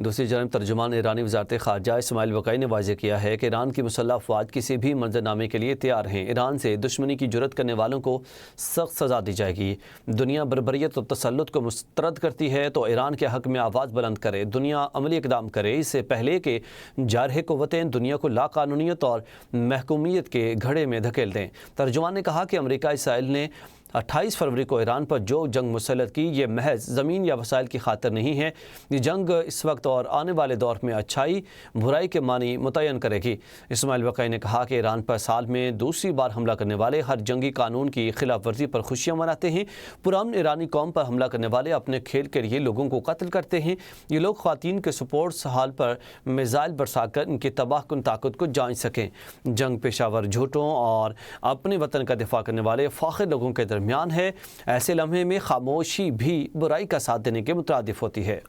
दूसरी जानब तर्जुमान ईरानी वज़ारत ख़ारजा इस्माइल बक़ई ने वाज़ेह किया है कि ईरान की मुसल्लह अफ़वाज किसी भी मंजरनामे के लिए तैयार हैं। ईरान से दुश्मनी की जुर्रत करने वालों को सख्त सज़ा दी जाएगी। दुनिया बर्बरियत और तसल्लुत को मुस्तरद करती है तो ईरान के हक़ में आवाज़ बुलंद करे, दुनिया अमली इक़दाम करे, इससे पहले कि जारह क़ुव्वतें दुनिया को लाक़ानूनियत और महकूमियत के घड़े में धकेल दें। तर्जुमान ने कहा कि अमरीका इसराइल ने 28 फरवरी को ईरान पर जो जंग मुसल्लत की, ये महज ज़मीन या वसाइल की खातिर नहीं है। ये जंग इस वक्त और आने वाले दौर में अच्छाई बुराई के मानी मुतय्यन करेगी। इस्माइल बक़ई ने कहा कि ईरान पर साल में दूसरी बार हमला करने वाले हर जंगी कानून की खिलाफ वर्जी पर खुशियाँ मनाते हैं। पुरान ईरानी कौम पर हमला करने वाले अपने खेल के लिए लोगों को कत्ल करते हैं। ये लोग ख़वातीन के सपोर्ट्स हाल पर मिसाइल बरसाकर इनकी तबाहकुन ताकत को जांच सकें। जंग पेशावर झूठों और अपने वतन का दिफा करने वाले फ़ाखिर लोगों के दरमियान है। ऐसे लम्हे में खामोशी भी बुराई का साथ देने के मुतरादिफ होती है।